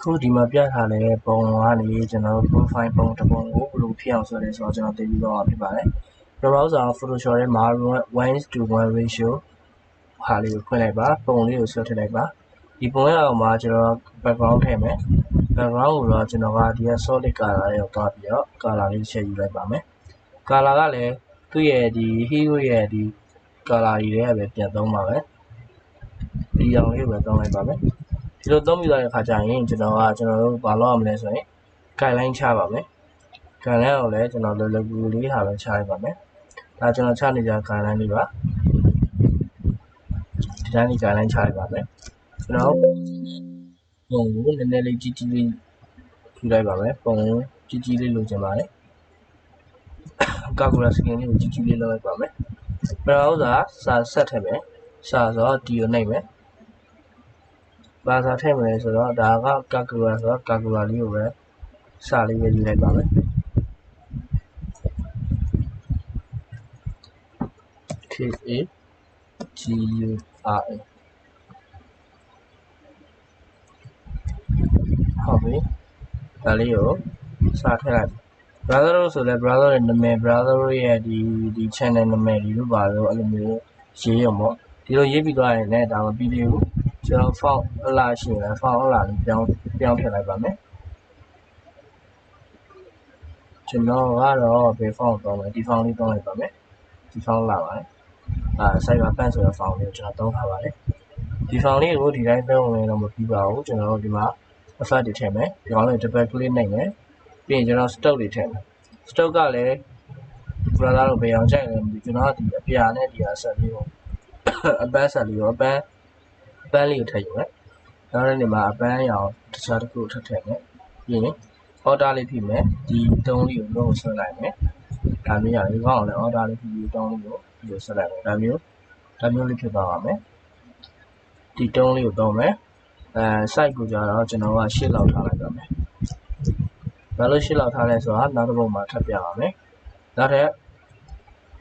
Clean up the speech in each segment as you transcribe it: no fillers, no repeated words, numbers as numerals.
ခုဒီမှာပြထားတဲ့ပုံကနေကျွန်တော်တို့ profile ပုံတစ်ပုံကိုဘယ်လိုဖြစ်အောင်ဆိုလဲဆိုတော့ကျွန်တော်သိပြီးတော့ဖြစ်ပါတယ်။ပထမဆုံး Photoshop ထဲမှာ 1:1 ratio ဟာလေးကိုဖွင့်လိုက်ပါပုံလေးကိုဆွဲထည့်လိုက်ပါဒီပုံရဲ့အောက်မှာကျွန်တော် background ထည့်မယ် background ကိုတော့ကျွန်တော်ကဒီက solid color လေးကိုတွားပြီးတော့ color လေးချက်ယူလိုက်ပါမယ် color ကလည်းသူ့ရဲ့ဒီ hero ရဲ့ဒီ color ကြီးတွေကပဲပြန်သုံးပါမယ်ဒီအောင်လေးကိုပဲသုံးလိုက်ပါမယ်ဒီလိုသုံးပြီးတော့အခါကျရင်ကျွန်တော်တို့ဘာလုပ်ရမလဲဆိုရင် guideline ချပါမယ် guideline ကိုလည်းကျွန်တော်လွယ်လွယ်ကူကူလေးဟာပဲချလိုက်ပါမယ်ဒါကျွန်တော်ချနေကြ guideline လေးပါဒီတိုင်းလေး guideline ချလိုက်ပါမယ်ကျွန်တော်ပုံကိုနည်းနည်းလေးကြီးကြီးလေးယူလိုက်ပါမယ်ပုံကြီးကြီးလေးလိုချင်ပါတယ်calculator skin လေးကိုကြီးကြီးလေးလုပ်လိုက်ပါမယ်ပထမစာဆက်ထည့်မယ်စာဆိုတော့ဒီကိုနှိပ်မယ်ဘာသာထည့်မလဲဆိုတော့ဒါက calculator ဆိုတော့ calculator လေးကိုပဲစာလေးပဲယူလိုက်ပါမယ် K A G U R A ဟုတ်ပြီဒါလေးကိုစာထည့်လိုက် brother ဆိုလဲ brother ရဲ့နာမည် brother ရဲ့ဒီ channel နာမည်ဒီလိုပါလို့အဲ့လိုမျိုးရေးရမို့ဒီလိုရေးပြီးသွားရင်လည်းဒါမပြီးသေးဘူးကျွန်တော် font အလားရှိရင် font အလားလေးပြောင်းထည့်လိုက်ပါမယ်ကျွန်တော်ကတော့ဘယ် font သုံးမလဲဒီ font လေးသုံးလိုက်ပါမယ်ဒီ font လာပါတယ်Cyberpunk ဆိုတဲ့ font လေးကိုကျွန်တော်သုံးထားပါတယ်ဒီ font လေးကိုဒီတိုင်းသုံးရင်တော့မပြီးပါဘူးကျွန်တော်တို့ဒီမှာ effect တွေထည့်မယ်ဒီကောင်လေး double click နှိပ်မယ်ပြီးရင်ကျွန်တော် stroke တွေထည့်မယ် stroke ကလည်း brother တို့ဘယ်အောင်ကြိုက်လဲမသိကျွန်တော်ဒီအပြာနဲ့ဒီအဆက်လေးကိုအပန်းဆက်လေးကိုအပန်းလေးကိုထည့်ယူမယ်နောက်တဲ့နေမှာအပန်းရောင်တခြားတစ်ခုထည့်မယ်ပြီးရင် order လေးဖိမယ်ဒီတုံးလေးကိုလုံးဆွဲလိုက်မယ်ဒါမျိုးရတယ်ဒီကောင်လည်း order လေးဖိပြီးတုံးလေးကိုဒီလိုဆက်လိုက်မယ်ဒါမျိုးလေးဖြစ်သွားပါမယ်ဒီတုံးလေးကိုသုံးမယ် site ကိုကြတော့ကျွန်တော်ကရှစ်လောက်ထားလိုက်ပါမယ်ဘာလို့ရှစ်လောက်ထားလဲဆိုတော့နောက်တစ်ပုဒ်မှာထပ်ပြပါမယ်နောက်ထပ်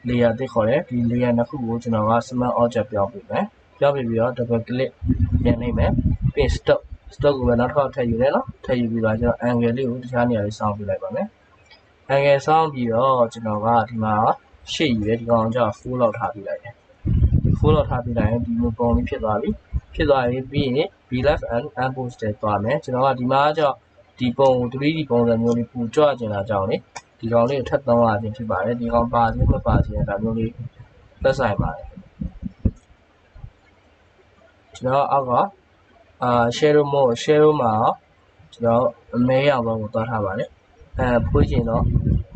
layer တစ်ခေါ်တယ်ဒီ layer နှစ်ခုကိုကျွန်တော်က smart object ပြောင်းပြီးမယ်ပြောင်းပြီးတော့ double click ပြန်နှိပ်မယ်ပြီး stop ကိုပဲနောက်တစ်ခါထည့်ယူတယ်နော်ထည့်ယူပြီးတော့ကျွန်တော် angle လေးကိုတခြားနေရာလေးစောင်းပြလိုက်ပါမယ် angle စောင်းပြီးတော့ကျွန်တော်ကဒီမှာရှေ့ယူတယ်ဒီကောင်ကြောင့် full လောက်ထားပြီးလိုက်တယ် full လောက်ထားပြီးလိုက်ရင်ဒီလိုပုံလေးဖြစ်သွားပြီပြီးရင် b left and unpost တယ်သွားမယ်ကျွန်တော်ကဒီမှာကြောင့်ဒီပုံကို 3D ပုံစံမျိုးလေးပူကြွကျင်လာကြောင်းလေဒီကောင်လေးကိုထပ်သုံးရခြင်းဖြစ်ပါတယ်ဒီကောင်ပါခြင်းမပါခြင်းဒါမျိုးလေးသက်ဆိုင်ပါတယ်ကျွန်တော်အောက်က shadow mode shadow မှာကျွန်တော်အမဲရောင်ဘက်ကိုသွားထားပါတယ်ဖွေးချင်တော့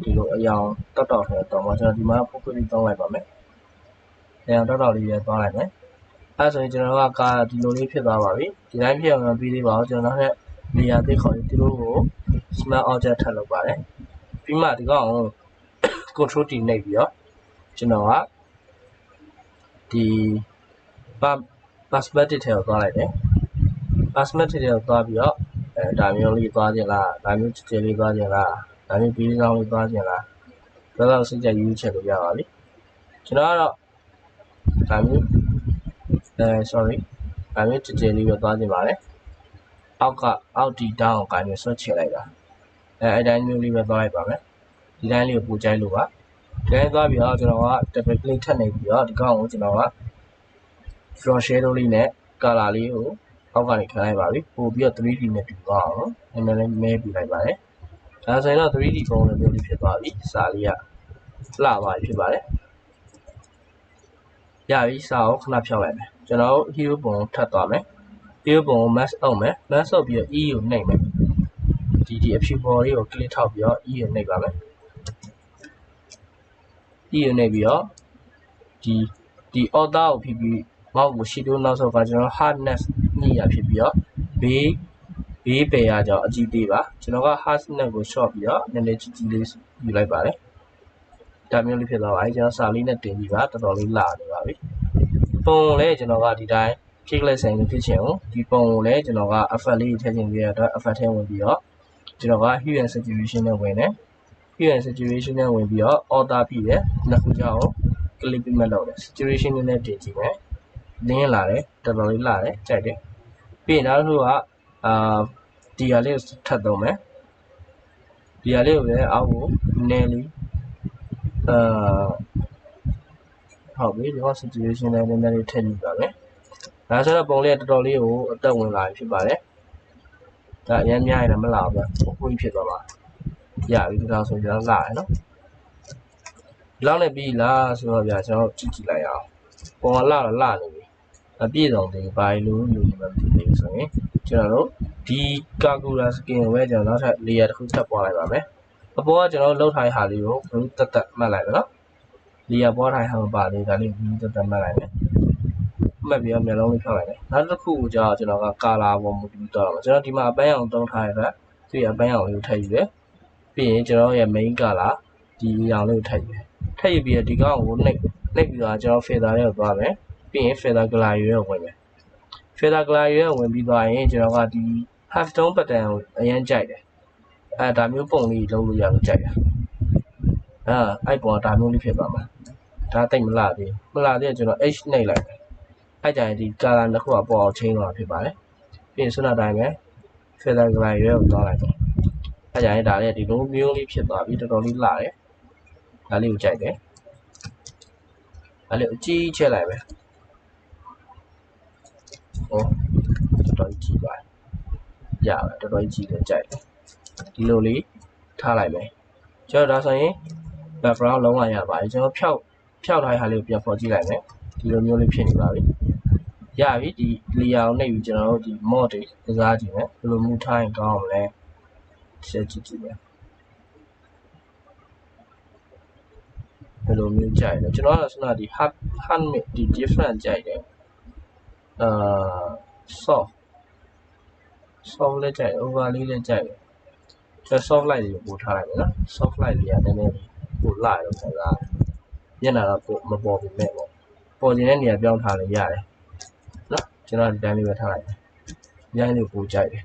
ဒီလိုအရောင်တောက်ထဲတော့ကျွန်တော်ဒီမှာဖွေးပြီးသုံးလိုက်ပါမယ်အရောင်တောက်လေးပဲသွားလိုက်မယ်အဲဆိုရင်ကျွန်တော်ကဒီလိုလေးဖြစ်သွားပါပြီဒီတိုင်းဖြစ်အောင်ပြီးသေးပါဦးကျွန်တော်လည်း layer တစ်ခေါ်ပြီးဒီလိုကို smart object ထပ်လုပ်ပါတယ်ပြီးမှဒီကောင်ကို control T နှိပ်ပြီးတော့ကျွန်တော်ကဒီ perspective ထဲကိုသွားလိုက်တယ် perspective ထဲကိုသွားပြီးတော့ဒါမျိုးလေးသွားခြင်းလားဒါမျိုးကြဲလေးသွားခြင်းလားဒါမျိုးပြီးကောင်းလေးသွားခြင်းလားဒါတော့စိတ်ကြယူချက်လို့ရပါပြီကျွန်တော်ကတော့ဒါမျိုးsorry ဒါမျိုးကြဲလေးပဲသွားခြင်းပါတယ်အောက်ဒီ down ကိုကိုင်းပြီးဆွဲချလိုက်တာအဲ့တိုင်းမျိုးလေးပဲသွားလိုက်ပါမယ်ဒီတိုင်းလေးကိုပူကြိုက်လို့ပါဒီတိုင်းသွားပြီးတော့ကျွန်တော်က double click ထပ်နေပြီးတော့ဒီကောင်ကိုကျွန်တော်က floor shadow လေးနဲ့ color လေးကိုအောက်ကနေခံလိုက်ပါပြီပို့ပြီးတော့ 3D နဲ့တူသွားအောင်နည်းနည်းလေးမဲပြလိုက်ပါတယ်ဒါဆိုရင်တော့ 3D ပုံစံမျိုးလေးဖြစ်သွားပြီစာလေးကလှပါပြီဖြစ်ပါတယ်ရပြီစာကိုခဏဖြောက်လိုက်မယ်ကျွန်တော် hero ပုံထပ်သွားမယ် hero ပုံကို mask အောင်မယ် mask အောင်ပြီးတော့ E ကိုနှိပ်မယ်ဒီအဖြူပေါ်လေးကို click ထောက်ပြီးတော့ E ကိုနှိပ်ပါမယ် E ကိုနှိပ်ပြီးတော့ဒီ order ကိုဖြစ်ပြီးမောက်ကိုရှီတိုးနောက်ဆုံးကကျွန်တော် hardness ညှိရဖြစ်ပြီးတော့ဘေးပေရကြောင့်အကြည့်သေးပါကျွန်တော်က hardness ကို short ပြီးတော့နည်းနည်းကြီးလေးယူလိုက်ပါတယ်ဒါမျိုးလေးဖြစ်သွားပါပြီကျွန်တော်စာလေးနဲ့တင်ပြီးပါတော်တော်လေးလာနေပါပြီပုံလည်းကျွန်တော်ကဒီတိုင်း click ဆိုင်လို့ဖြစ်ချင်အောင်ဒီပုံကိုလည်းကျွန်တော်က effect လေးထည့်ချင်ပြီးတော့ effect ထဲဝင်ပြီးတော့ကျွန်တော်က hue and saturation နဲ့ဝင်တယ် hue and saturation နဲ့ဝင်ပြီးတော့ order ပြီးတယ်နှစ်ခုကြောင့် click ပြီးမှလုပ်တယ် saturation နဲ့တင်ကြည့်မယ်လင်းလာတယ်တော်တော်လေးလာတယ်ကြိုက်တယ်ပြီးရင်နောက်တစ်ခုက ဒီဟာလေးထပ်တော့မယ်ဒီဟာလေးကိုလည်းအောက်ကိုနည်းလေးဟုတ်ပြီဒီက situation နဲ့နည်းနည်းလေးထည့်ကြည့်ပါမယ်ဒါဆိုတော့ပုံလေးတော်တော်လေးကိုအသက်ဝင်လာဖြစ်ပါတယ်ဒါအရင်များရင်လည်းမလာဘူးခွေးဖြစ်သွားပါရပြီဒါဆိုကျွန်တော်လာရနော်ဒီလောက်နဲ့ပြီးလားဆိုတော့ဗျာကျွန်တော်ကြည့်ကြည့်လိုက်အောင်ပုံကလာတော့လာနေပြီအပြည့်စုံတယ်ဘာလို့ယူနေမှမသိသေးဘူးဆိုရင်ကျွန်တော်တို့ဒီကာကူလာစကင်ကိုပဲကျွန်တော်နောက်ထပ် layer တစ်ခုထပ်ပွားလိုက်ပါမယ်အပေါ်ကကျွန်တော်လှုပ်ထားတဲ့ဟာလေးကိုဘူးတက်တက်မှတ်လိုက်မယ်နော် layer ပွားထားတဲ့ဟာမပါသေးဒါလေးဘူးတက်တက်မှတ်လိုက်မယ်မှတ်ပြီးတော့မျက်လုံးလေးဖြောက်လိုက်မယ်နောက်တစ်ခုကိုကျွန်တော်က color ပေါ်မူတည်တော့ကျွန်တော်ဒီမှာအပန်းအောင်သုံးထားရတဲ့သူ့ရဲ့အပန်းအောင်လေးကိုထည့်ယူတယ်ပြီးရင်ကျွန်တော်ရဲ့ main color ဒီအောင်လေးကိုထည့်ယူတယ်ထည့်ယူပြီးတော့ဒီကောင်ကိုနှိပ်ပြီးတော့ကျွန်တော် feather လေးကိုသွားမယ်ပြီးရင် feather color ရွေးကိုဝင်မယ် feather color ရွေးကိုဝင်ပြီးသွားရင်ကျွန်တော်ကဒီ half tone pattern ကိုအရင်ကြိုက်တယ်ဒါမျိုးပုံလေးလုံးလို့ရလို့ကြိုက်တယ်အဲ့ပုံကဒါမျိုးလေးဖြစ်သွားမှာဒါတိတ်မလာသေးဘူးမလာသေးကျွန်တော် h နှိပ်လိုက်တယ်အဲ့ကြရင်ဒီ color တစ်ခုကပေါ်အောင်ချင်းသွားဖြစ်ပါတယ်ပြီးရင်ဆွမ်းတိုင်းပဲ feather color ရွေးကိုသွားလိုက်တယ်အဲ့ကြရင်ဒါလေးဒီလိုမျိုးလေးဖြစ်သွားပြီတော်တော်လေးလာတယ်ဒါလေးကိုကြိုက်တယ်အဲ့လေးအကြီးချက်လိုက်ပဲဟောတော်တော်ကြီးပါရပါတော်တော်ကြီးတယ်ကြိုက်တယ်ဒီလိုလေးထားလိုက်မယ်ကျွန်တော်ဒါဆိုရင် background လုံးဝရပါတယ်ကျွန်တော်ဖြောက်ထားတဲ့ဟာလေးကိုပြန်ဖော်ကြည့်လိုက်မယ်ဒီလိုမျိုးလေးဖြစ်နေပါပြီရပြီဒီ layer ကိုနှိပ်ပြီးကျွန်တော်တို့ဒီ mod တွေကစားကြည့်မယ်ဘယ်လိုမျိုးထားရင်ကောင်းအောင်လဲဆက်ကြည့်ကြည့်မယ်ဘယ်လိုမျိုးကြိုက်လဲကျွန်တော်ကဆိုတော့ဒီ hardဒီ different ကြိုက်တယ်soft လည်းကြိုက် over လေးလည်းကြိုက်တယ်ကျွန်တော် soft light လေးကိုပို့ထားလိုက်မယ်နော် soft light လေးကနည်းနည်းလေးပို့လာတော့ခံစားမျက်နှာတော့ပို့မပေါ်ဘူးမဲ့ပေါ့ပေါ်နေတဲ့နေရာပြောင်းထားလို့ရတယ်နော်ကျွန်တော်ဒီတိုင်းလေးပဲထားလိုက်တယ်ဒီတိုင်းလေးပို့ကြိုက်တယ်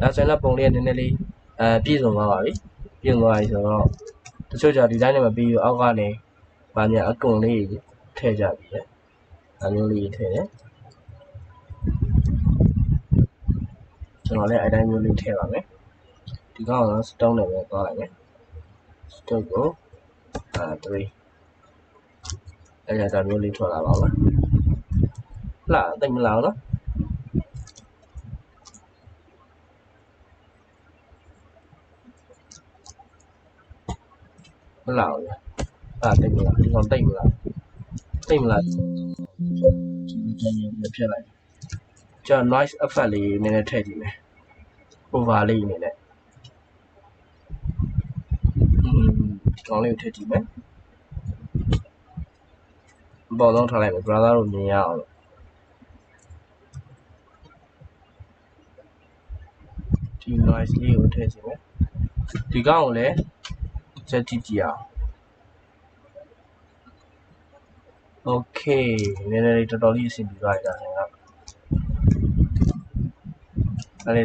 ဒါဆိုရင်ပုံလေးကနည်းနည်းလေးပြည့်စုံသွားပါပြီပြည့်စုံသွားပြီဆိုတော့တချို့ကြဒီတိုင်းနဲ့မပြီးဘူးအောက်ကနေဗာမြန်အကုန်လေးထည့်ကြပြီလေဒါမျိုးလေးထည့်တယ်ကျွန်တော်လည်းအတိုင်းမျိုးလေးထည့်ပါမယ်ဒီကောင်က stone နဲ့ပဲသွားလိုက်မယ် stone ကို3အဲ့ဒါမျိုးလေးထွက်လာပါမယ်လာတိတ်မလာဘူးနော်မလာဘူးတိတ်မလာဒီကောင်တိတ်မလာဒီပြလိုက်ကျွန်တော် noise effect လေးနည်းနည်းထည့်ကြည့်မယ် over လေးအနေနဲ့ဒီကောင်လေးကိုထည့်ကြည့်မယ်ပေါ်တော့ထားလိုက်မယ် brother တို့မြင်ရအောင်ဒီ noise လေးကိုထည့်ကြည့်မယ်ဒီကောင်ကိုလည်းချက်ကြည့်ကြည့်အောင် okay နည်းနည်းလေးတော်တော်လေးအဆင်ပြေသွားပြီဒါဆိုတော့အဲ့ဒီ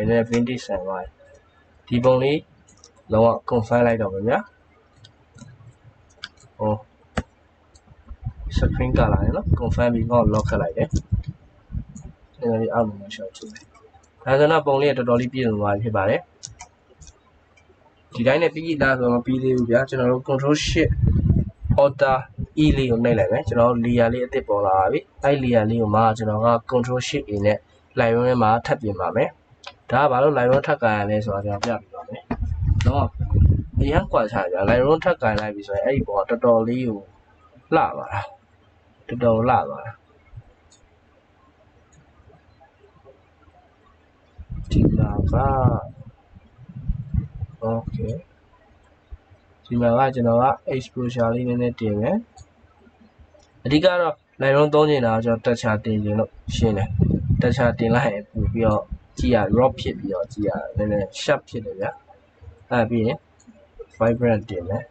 နဲ့ vintage ဆန်သွားဒီပုံလေးလုံးဝ confirm လိုက်တော့မယ်ဗျာဟော screen color နော် confirm ပြီးတော့ lock ခတ်လိုက်တယ်နည်းနည်းလေးအောက်မှာရှော့ကြည့်မယ်ဒါဆိုတော့ပုံလေးတော်တော်လေးပြည့်စုံသွားပြီဖြစ်ပါတယ်ဒီတိုင်းနဲ့ပြီးလားဆိုတော့မပြီးသေးဘူးဗျာကျွန်တော်တို့ control shift order e လေးကိုနှိပ်လိုက်မယ်ကျွန်တော်တို့ layer လေးအသစ်ပေါ်လာပါပြီအဲ့ layer လေးကိုမှကျွန်တော်က control shift a နဲ့ line ထဲမှာထပ်ပြင်ပါမယ်ဒါကဘာလို့ line ထပ်ကန်ရလဲဆိုတော့ကျွန်တော်ပြပြပါမယ်တော့အရင်ကွာချကြ line ထပ်ကန်လိုက်ပြီဆိုရင်အဲ့ဒီပေါ်တော်တော်လေးကိုလှပါလားတော်တော်လှပါလားဒီမှာက okay ဒီမှာကကျွန်တော်က exposure လေးနည်းနည်းတင်မယ်အဓိကတော့ line သုံးနေတာကျွန်တော် texture တင်ခြင်းလို့ရှင်းတယ် texture တင်လိုက်ရင်ပို့ပြီးတော့ကြည့်ရ raw ဖြစ်ပြီးတော့ကြည့်ရနည်းနည်း sharp ဖြစ်တယ်ဗျာအဲ့ပြီးရင် vibrant တင်မယ်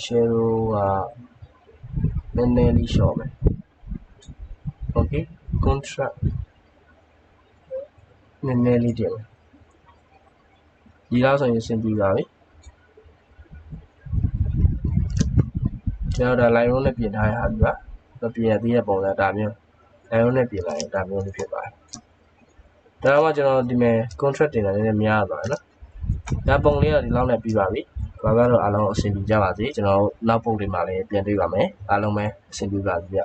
shadow ကနည်းနည်းလေးလျှော့မယ် okay contrast နည်းနည်းလေးတင်မယ်ဒီလောက်ဆိုရင်အဆင်ပြေပါပြီကျွန်တော်ဒါ line နဲ့ပြင်ထားရဟာပြီပါမပြင်ရသေးတဲ့ပုံစံဒါမျိုး line နဲ့ပြင်လိုက်ရင်ဒါမျိုးလေးဖြစ်ပါတယ် ဒါမှကျွန်တော်ဒီမဲ့ contract တင်တာနည်းနည်းများသွားတယ်နော်ဒါပုံလေးတော့ဒီလောက်နဲ့ပြီးပါပြီဘာကတော့အားလုံးအဆင်ပြေကြပါစေကျွန်တော်နောက်ပုံတွေမှာလည်းပြန်တွေ့ပါမယ်အားလုံးပဲအဆင်ပြေပါစေဗျ